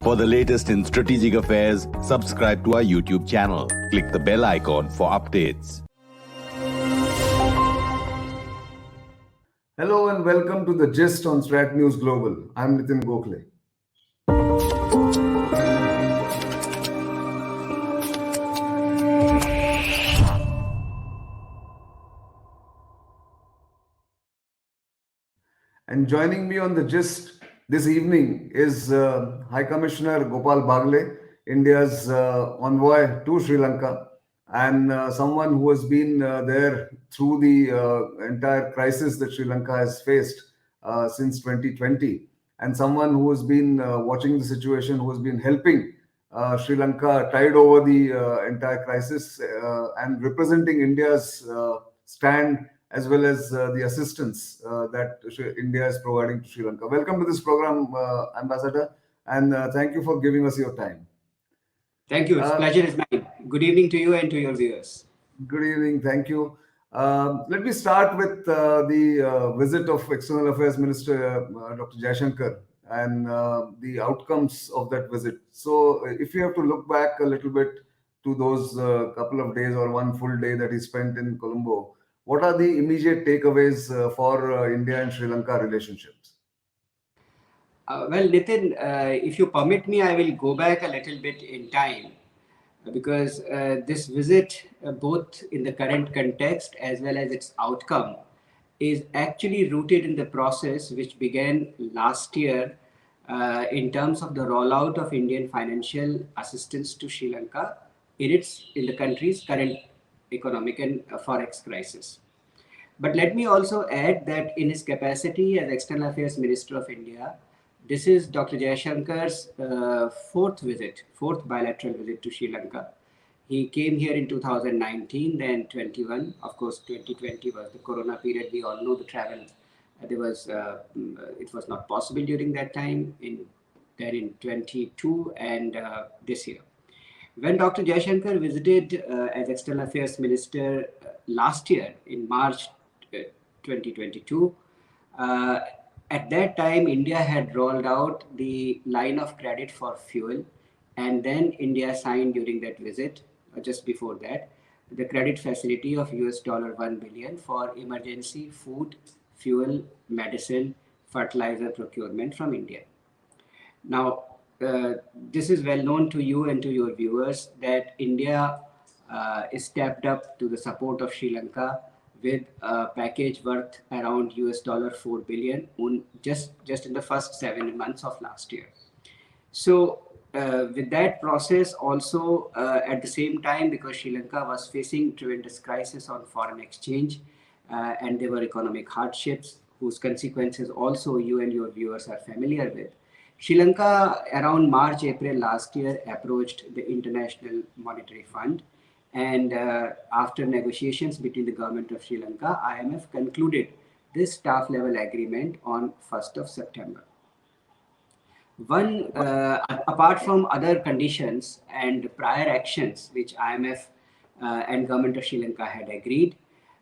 For the latest in strategic affairs, subscribe to our YouTube channel. Click the bell icon for updates. Hello and welcome to the Gist on StratNews Global. I'm Nitin Gokhale. And joining me on the Gist this evening is High Commissioner Gopal Baglay, India's envoy to Sri Lanka, and someone who has been there through the entire crisis that Sri Lanka has faced since 2020, and someone who has been watching the situation, who has been helping Sri Lanka tide over the entire crisis and representing India's stand as well as the assistance that India is providing to Sri Lanka. Welcome to this program, Ambassador, and thank you for giving us your time. Thank you. It's pleasure is mine. Good evening to you and to your viewers. Good evening. Thank you. Let me start with the visit of External Affairs Minister Dr Jaishankar and the outcomes of that visit. So, if you have to look back a little bit to those couple of days or one full day that he spent in Colombo, what are the immediate takeaways for India and Sri Lanka relationships? Well, Nitin, if you permit me, I will go back a little bit in time because this visit, both in the current context as well as its outcome, is actually rooted in the process which began last year in terms of the rollout of Indian financial assistance to Sri Lanka in the country's current economic and forex crisis. But let me also add that in his capacity as External Affairs Minister of India, this is Dr. Jaishankar's fourth bilateral visit to Sri Lanka. He came here in 2019, then 21. Of course, 2020 was the Corona period. We all know the travel. It was not possible during that time. Then in 22 and this year. When Dr. Jaishankar visited as External Affairs Minister last year in March 2022, at that time India had rolled out the line of credit for fuel, and then India signed during that visit, just before that, the credit facility of $1 billion for emergency food, fuel, medicine, fertilizer procurement from India. Now, this is well known to you and to your viewers that India stepped up to the support of Sri Lanka with a package worth around $4 billion just in the first 7 months of last year. So with that process also at the same time, because Sri Lanka was facing tremendous crisis on foreign exchange and there were economic hardships whose consequences also you and your viewers are familiar with, Sri Lanka around March, April last year approached the International Monetary Fund, and after negotiations between the government of Sri Lanka, IMF concluded this staff level agreement on 1st of September. Apart from other conditions and prior actions which IMF and government of Sri Lanka had agreed,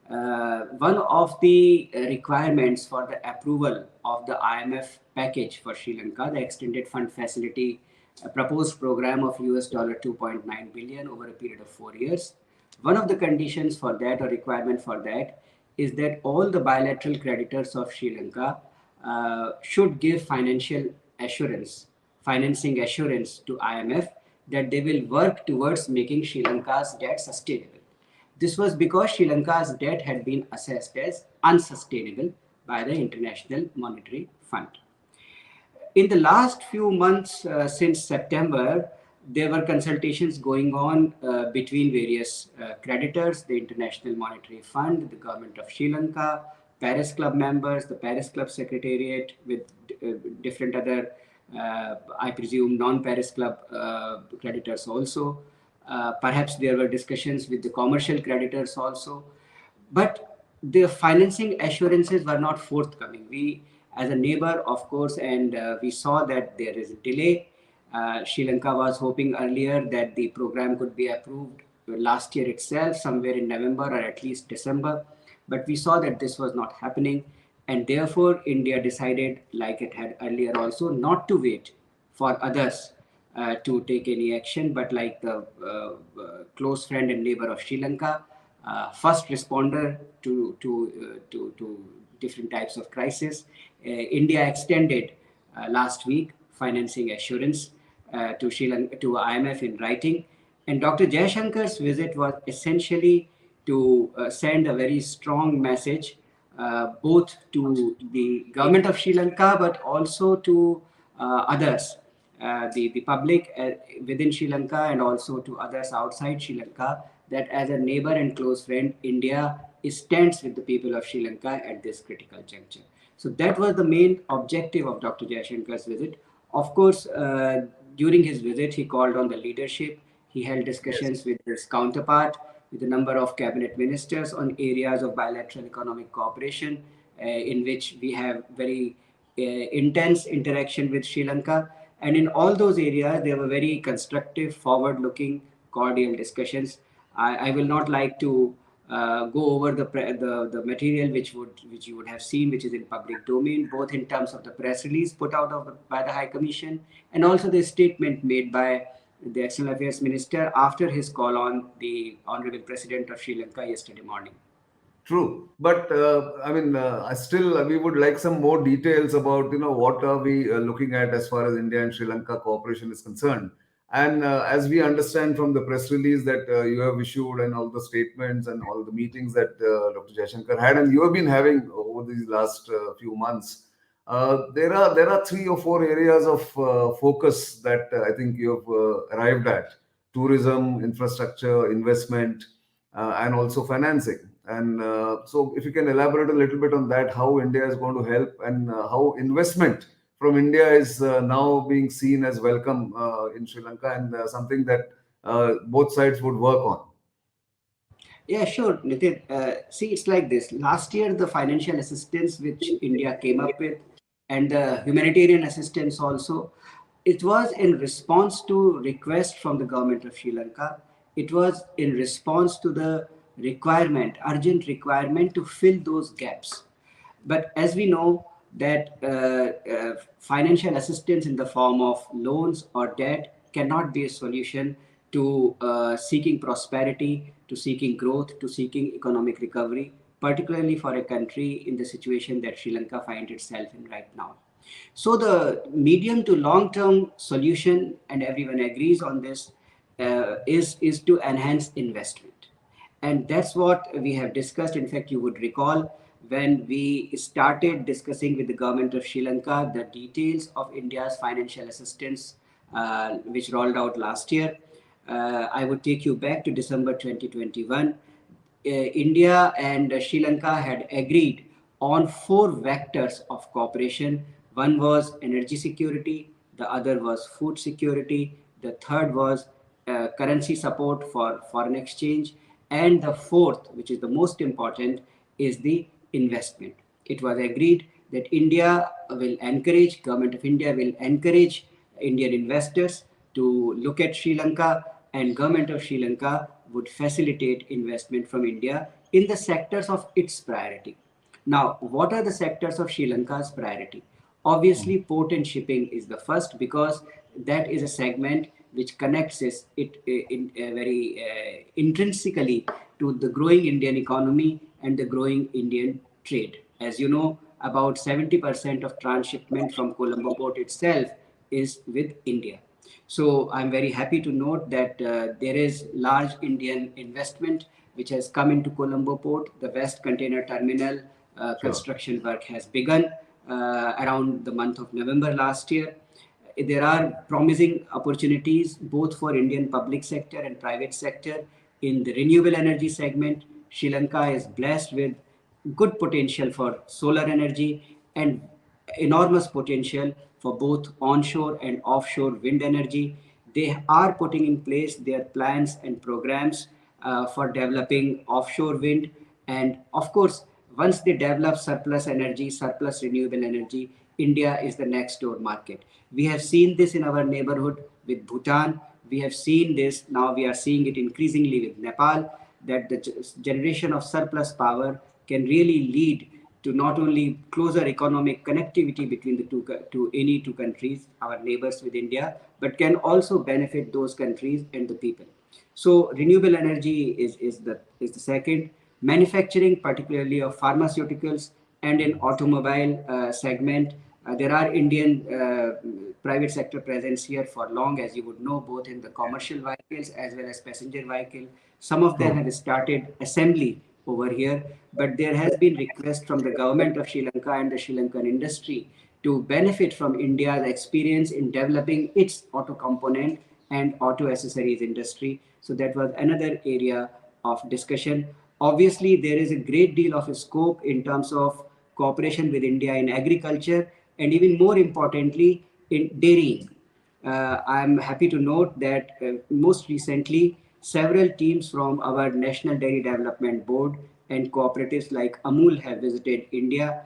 one of the requirements for the approval of the IMF package for Sri Lanka, the extended fund facility, a proposed program of $2.9 billion over a period of 4 years. One of the conditions for that or requirement for that is that all the bilateral creditors of Sri Lanka should give financing assurance to IMF that they will work towards making Sri Lanka's debt sustainable. This was because Sri Lanka's debt had been assessed as unsustainable by the International Monetary Fund. In the last few months since September, there were consultations going on between various creditors, the International Monetary Fund, the government of Sri Lanka, Paris Club members, the Paris Club Secretariat with different other, I presume, non-Paris Club creditors also. Perhaps there were discussions with the commercial creditors also. But the financing assurances were not forthcoming. We, as a neighbor, of course, and we saw that there is a delay. Sri Lanka was hoping earlier that the program could be approved last year itself, somewhere in November or at least December. But we saw that this was not happening. And therefore, India decided, like it had earlier also, not to wait for others to take any action, but like the close friend and neighbor of Sri Lanka, first responder to different types of crisis, India extended last week financing assurance to Sri Lanka, to IMF in writing, and Dr. Jaishankar's visit was essentially to send a very strong message both to the government of Sri Lanka, but also to others, the public within Sri Lanka, and also to others outside Sri Lanka, that as a neighbor and close friend, India stands with the people of Sri Lanka at this critical juncture. So that was the main objective of Dr. Jaishankar's visit. Of course, during his visit, he called on the leadership. He held discussions with his counterpart, with a number of cabinet ministers on areas of bilateral economic cooperation, in which we have very intense interaction with Sri Lanka. And in all those areas, there were very constructive, forward-looking, cordial discussions. I will not like to go over the material which you would have seen, which is in public domain, both in terms of the press release put out by the High Commission, and also the statement made by the External Affairs Minister after his call on the Honorable President of Sri Lanka yesterday morning. True, but we would like some more details about what are we looking at as far as India and Sri Lanka cooperation is concerned. And as we understand from the press release that you have issued and all the statements and all the meetings that Dr. Jaishankar had, and you have been having over these last few months, there are 3 or 4 areas of focus that I think you have arrived at: tourism, infrastructure, investment, and also financing. And so, if you can elaborate a little bit on that, how India is going to help, and how investment from India is now being seen as welcome in Sri Lanka, and something that both sides would work on. Yeah, sure, Nitin. See, it's like this. Last year, the financial assistance which India came up with, and the humanitarian assistance also, it was in response to request from the government of Sri Lanka. It was in response to the urgent requirement to fill those gaps. But as we know that financial assistance in the form of loans or debt cannot be a solution to seeking prosperity, to seeking growth, to seeking economic recovery, particularly for a country in the situation that Sri Lanka finds itself in right now. So the medium to long-term solution, and everyone agrees on this, is to enhance investment. And that's what we have discussed. In fact, you would recall when we started discussing with the government of Sri Lanka the details of India's financial assistance, which rolled out last year. I would take you back to December 2021. India and Sri Lanka had agreed on 4 vectors of cooperation. One was energy security, the other was food security, the third was currency support for foreign exchange, and the fourth, which is the most important, is the investment. It was agreed that government of India will encourage Indian investors to look at Sri Lanka, and government of Sri Lanka would facilitate investment from India in the sectors of its priority. Now, what are the sectors of Sri Lanka's priority? Obviously, port and shipping is the first, because that is a segment which connects it very intrinsically to the growing Indian economy and the growing Indian trade. As you know, about 70% of transshipment from Colombo port itself is with India. So I'm very happy to note that there is large Indian investment which has come into Colombo port. The West Container Terminal construction work has begun around the month of November last year. There are promising opportunities both for Indian public sector and private sector in the renewable energy segment. Sri Lanka is blessed with good potential for solar energy and enormous potential for both onshore and offshore wind energy. They are putting in place their plans and programs for developing offshore wind. And of course, once they develop surplus energy, surplus renewable energy, India is the next door market. We have seen this in our neighborhood with Bhutan. We have seen this, now we are seeing it increasingly with Nepal, that the generation of surplus power can really lead to not only closer economic connectivity between the any two countries, our neighbors with India, but can also benefit those countries and the people. So renewable energy is the second. Manufacturing, particularly of pharmaceuticals and in automobile segment, there are Indian private sector presence here for long, as you would know, both in the commercial vehicles as well as passenger vehicle. Some of them have started assembly over here, but there has been request from the government of Sri Lanka and the Sri Lankan industry to benefit from India's experience in developing its auto component and auto accessories industry. So that was another area of discussion. Obviously, there is a great deal of scope in terms of cooperation with India in agriculture and even more importantly in dairying. I'm happy to note that most recently, several teams from our National Dairy Development Board and cooperatives like Amul have visited India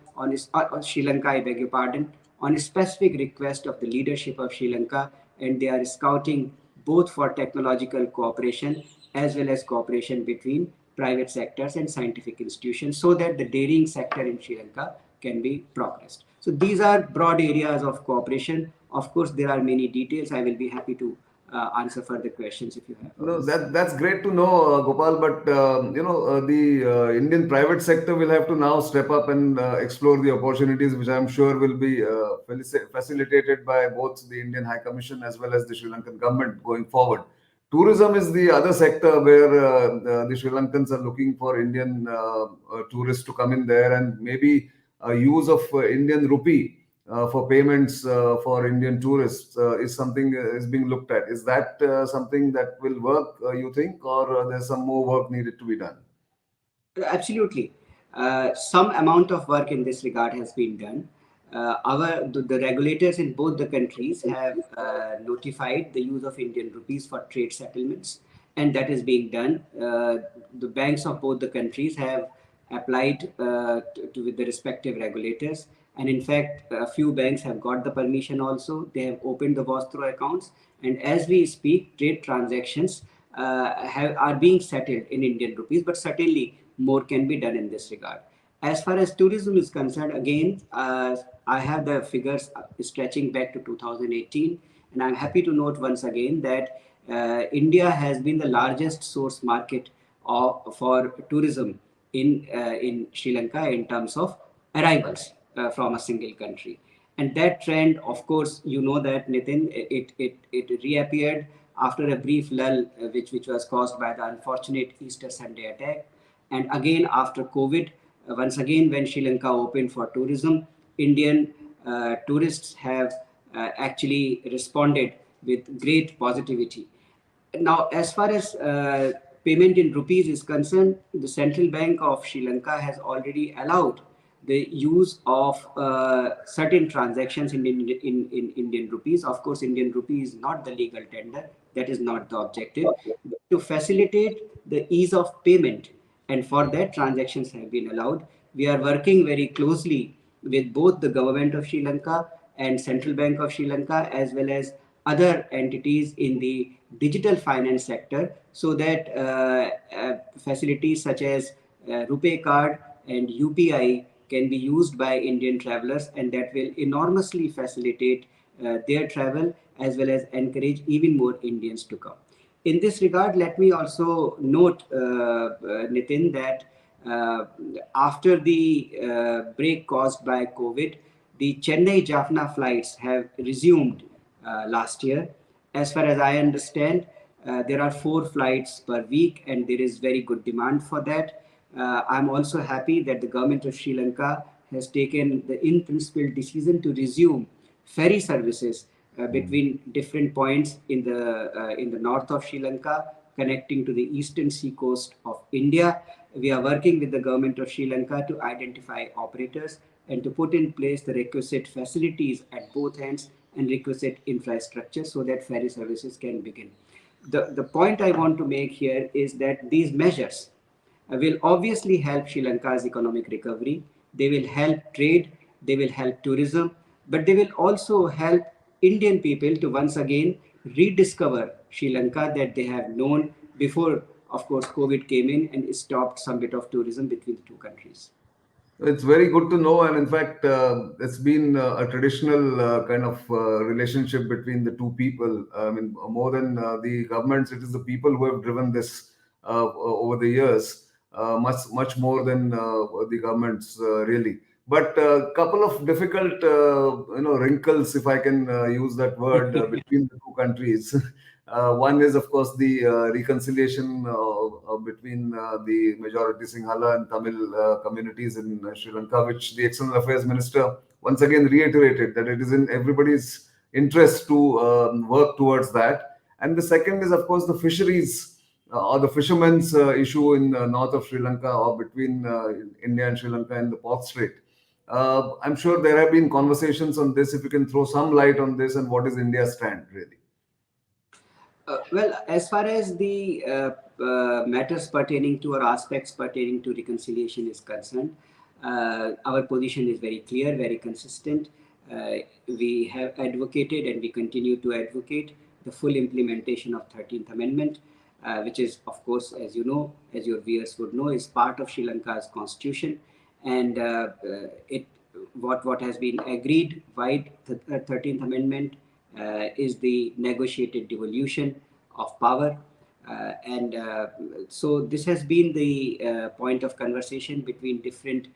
Sri Lanka, I beg your pardon, on a specific request of the leadership of Sri Lanka, and they are scouting both for technological cooperation as well as cooperation between private sectors and scientific institutions so that the dairying sector in Sri Lanka can be progressed. So these are broad areas of cooperation. Of course, there are many details. I will be happy to answer further questions if you have. No, that's great to know, Gopal. But the Indian private sector will have to now step up and explore the opportunities, which I'm sure will be facilitated by both the Indian High Commission as well as the Sri Lankan government going forward. Tourism is the other sector where the Sri Lankans are looking for Indian tourists to come in there, and maybe use of Indian rupee for payments for Indian tourists is something is being looked at. Is that something that will work, you think, or there's some more work needed to be done? Absolutely. Some amount of work in this regard has been done. The regulators in both the countries have notified the use of Indian rupees for trade settlements, and that is being done. The banks of both the countries have applied with the respective regulators, and in fact, a few banks have got the permission also. They have opened the Vostro accounts, and as we speak, trade transactions are being settled in Indian rupees, but certainly more can be done in this regard. As far as tourism is concerned, again, I have the figures stretching back to 2018, and I'm happy to note once again that India has been the largest source market for tourism in Sri Lanka in terms of arrivals from a single country. And that trend, of course, you know that, Nitin, it reappeared after a brief lull, which was caused by the unfortunate Easter Sunday attack. And again, after COVID, once again, when Sri Lanka opened for tourism, Indian tourists have actually responded with great positivity. Now, as far as payment in rupees is concerned, the Central Bank of Sri Lanka has already allowed the use of certain transactions in Indian rupees. Of course, Indian rupee is not the legal tender. That is not the objective. But to facilitate the ease of payment, and for that, transactions have been allowed. We are working very closely with both the government of Sri Lanka and Central Bank of Sri Lanka, as well as other entities in the digital finance sector, so that facilities such as RuPay card and UPI can be used by Indian travelers, and that will enormously facilitate their travel as well as encourage even more Indians to come. In this regard, let me also note, Nitin, that after the break caused by COVID, the Chennai-Jaffna flights have resumed last year. As far as I understand, there are 4 flights per week, and there is very good demand for that. I'm also happy that the government of Sri Lanka has taken the in-principle decision to resume ferry services between different points in the north of Sri Lanka, connecting to the eastern sea coast of India. We are working with the government of Sri Lanka to identify operators and to put in place the requisite facilities at both ends and requisite infrastructure so that ferry services can begin. The point I want to make here is that these measures will obviously help Sri Lanka's economic recovery. They will help trade, they will help tourism, but they will also help Indian people to once again rediscover Sri Lanka that they have known before, of course, COVID came in and stopped some bit of tourism between the two countries. It's very good to know, and in fact, it's been a traditional kind of relationship between the two people. I mean, more than the governments, it is the people who have driven this over the years, much more than the governments, really. But a couple of difficult, wrinkles, if I can use that word, between the two countries. One is, of course, the reconciliation between the majority Sinhala and Tamil communities in Sri Lanka, which the External Affairs Minister once again reiterated that it is in everybody's interest to work towards that. And the second is, of course, the fisheries or the fishermen's issue in north of Sri Lanka or between India and Sri Lanka in the Port Strait. I'm sure there have been conversations on this. If you can throw some light on this and what is India's stand, really. Well, as far as the matters pertaining to or aspects pertaining to reconciliation is concerned, our position is very clear, very consistent. We have advocated and we continue to advocate the full implementation of 13th Amendment, which is, of course, as you know, as your viewers would know, is part of Sri Lanka's constitution. And it what has been agreed by the 13th Amendment is the negotiated devolution of power. So this has been the point of conversation between different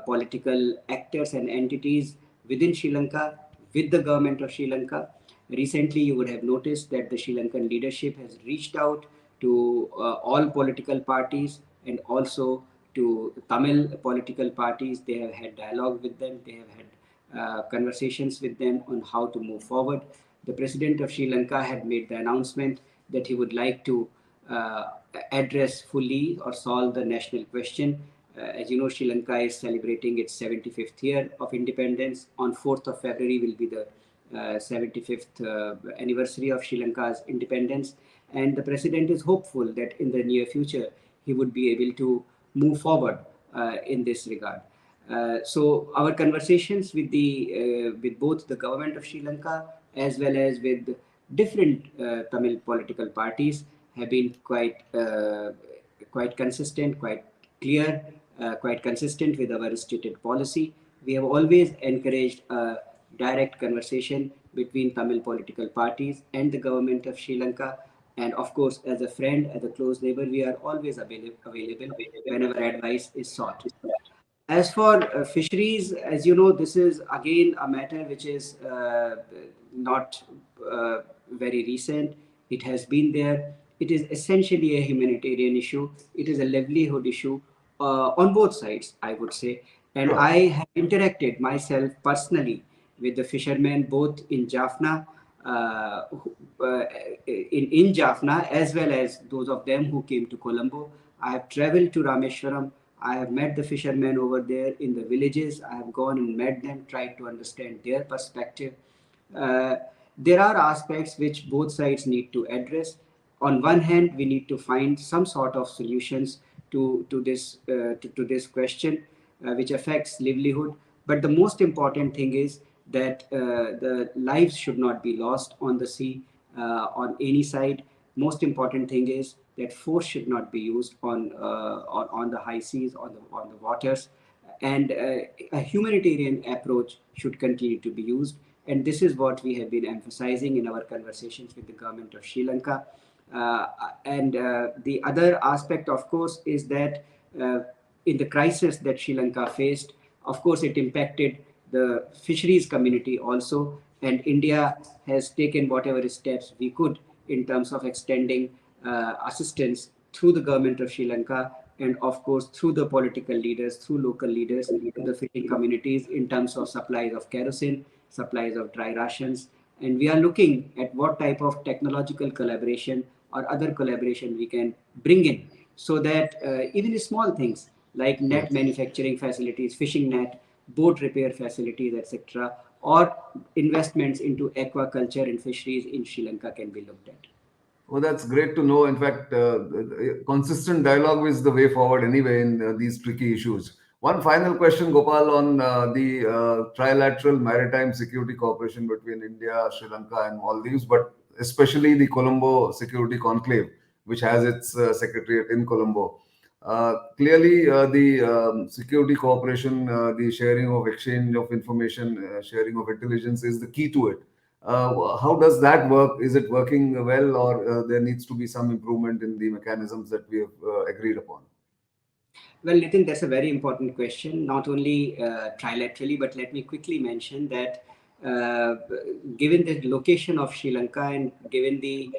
political actors and entities within Sri Lanka with the government of Sri Lanka. Recently, you would have noticed that the Sri Lankan leadership has reached out to all political parties and also to Tamil political parties. They have had dialogue with them. They have had conversations with them on how to move forward. The president of Sri Lanka had made the announcement that he would like to address fully or solve the national question. As you know, Sri Lanka is celebrating its 75th year of independence. On 4th of February will be the 75th anniversary of Sri Lanka's independence. And the president is hopeful that in the near future, he would be able to move forward in this regard. So our conversations with with both the government of Sri Lanka as well as with different Tamil political parties have been quite consistent, quite clear, quite consistent with our stated policy. We have always encouraged a direct conversation between Tamil political parties and the government of Sri Lanka. And of course, as a friend, as a close neighbor, we are always available whenever advice is sought. As for fisheries, as you know, this is again a matter which is not very recent. It has been there. It is essentially a humanitarian issue. It is a livelihood issue on both sides, I would say. And Sure. I have interacted myself personally with the fishermen both in Jaffna, in Jaffna, as well as those of them who came to Colombo. I have traveled to Rameshwaram. I have met the fishermen over there in the villages. I have gone and met them, tried to understand their perspective. Uh, there are aspects which both sides need to address. On one hand, we need to find some sort of solutions to this question, which affects livelihood. But the most important thing is that the lives should not be lost on the sea on any side. Most important thing is that force should not be used on the high seas, on the waters, and a humanitarian approach should continue to be used. And this is what we have been emphasizing in our conversations with the government of Sri Lanka. And the other aspect, of course, is that in the crisis that Sri Lanka faced, of course, it impacted the fisheries community also. And India has taken whatever steps we could in terms of extending assistance through the government of Sri Lanka and, of course, through the political leaders, through local leaders to the fishing communities in terms of supplies of kerosene, supplies of dry rations. And we are looking at what type of technological collaboration or other collaboration we can bring in so that even small things like net manufacturing facilities, fishing net, boat repair facilities, etc., or investments into aquaculture and fisheries in Sri Lanka can be looked at. Well, that's great to know. In fact, consistent dialogue is the way forward anyway in these tricky issues. One final question, Gopal, on the trilateral maritime security cooperation between India, Sri Lanka, and Maldives, but especially the Colombo Security Conclave, which has its secretariat in Colombo. Clearly, the security cooperation, the sharing of exchange of information, sharing of intelligence is the key to it. How does that work? Is it working well, or there needs to be some improvement in the mechanisms that we have agreed upon? Well, Nitin, that's a very important question, not only trilaterally, but let me quickly mention that uh, given the location of Sri Lanka and given the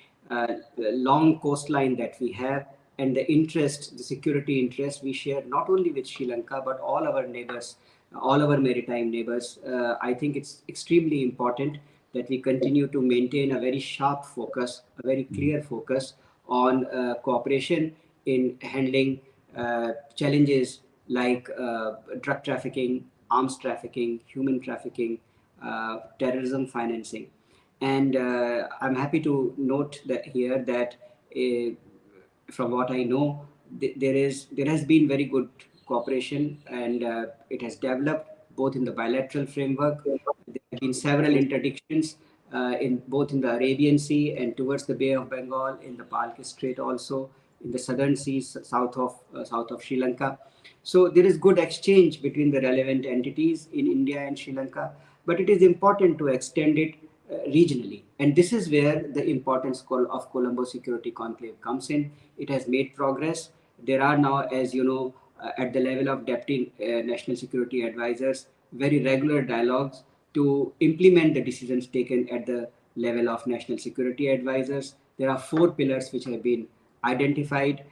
long coastline that we have and the interest, the security interest we share not only with Sri Lanka, but all our neighbors, all our maritime neighbors, I think it's extremely important that we continue to maintain a very sharp focus, a very clear focus on cooperation in handling challenges like drug trafficking, arms trafficking, human trafficking, terrorism financing. And I'm happy to note that here that from what I know, there has been very good cooperation, and it has developed both in the bilateral framework. There have been several interdictions in both in the Arabian Sea and towards the Bay of Bengal, in the Palk Strait also, in the southern seas south of Sri Lanka. So there is good exchange between the relevant entities in India and Sri Lanka, but it is important to extend it regionally. And this is where the importance of Colombo Security Conclave comes in. It has made progress. There are now, as you know, at the level of Deputy National Security Advisors, very regular dialogues to implement the decisions taken at the level of National Security Advisors. There are 4 pillars which have been identified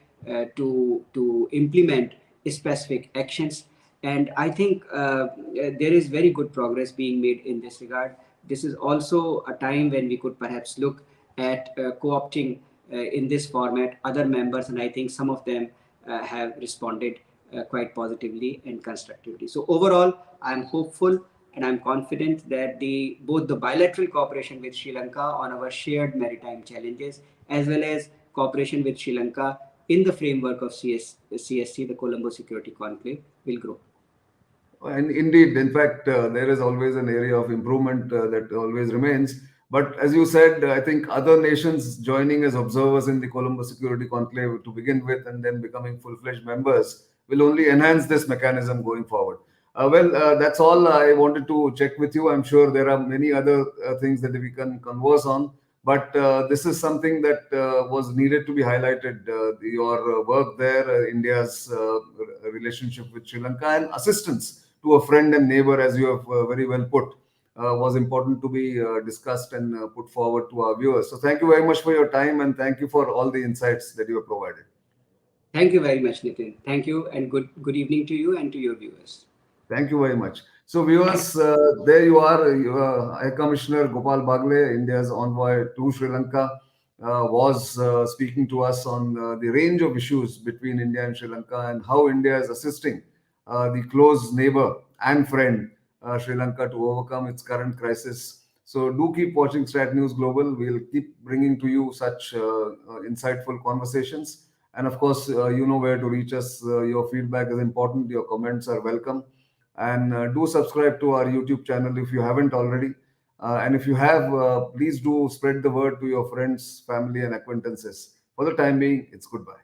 to implement specific actions. And I think there is very good progress being made in this regard. This is also a time when we could perhaps look at co-opting in this format other members, and I think some of them have responded quite positively and constructively. So overall, I'm hopeful and I'm confident that both the bilateral cooperation with Sri Lanka on our shared maritime challenges, as well as cooperation with Sri Lanka in the framework of CSC, the Colombo Security Conclave, will grow. And indeed, in fact, there is always an area of improvement that always remains. But as you said, I think other nations joining as observers in the Colombo Security Conclave to begin with and then becoming full-fledged members will only enhance this mechanism going forward. That's all I wanted to check with you. I'm sure there are many other things that we can converse on, but this is something that was needed to be highlighted. Your work there, India's relationship with Sri Lanka, and assistance to a friend and neighbor, as you have very well put, was important to be discussed and put forward to our viewers. So thank you very much for your time, and thank you for all the insights that you have provided. Thank you very much, Nitin. Thank you, and good evening to you and to your viewers. Thank you very much. So, viewers, there you are. High Commissioner Gopal Baglay, India's envoy to Sri Lanka, was speaking to us on the range of issues between India and Sri Lanka and how India is assisting the close neighbor and friend, Sri Lanka, to overcome its current crisis. So, do keep watching StratNews Global. We'll keep bringing to you such insightful conversations. And of course, you know where to reach us. Your feedback is important. Your comments are welcome. And do subscribe to our YouTube channel if you haven't already. And if you have, please do spread the word to your friends, family, and acquaintances. For the time being, it's goodbye.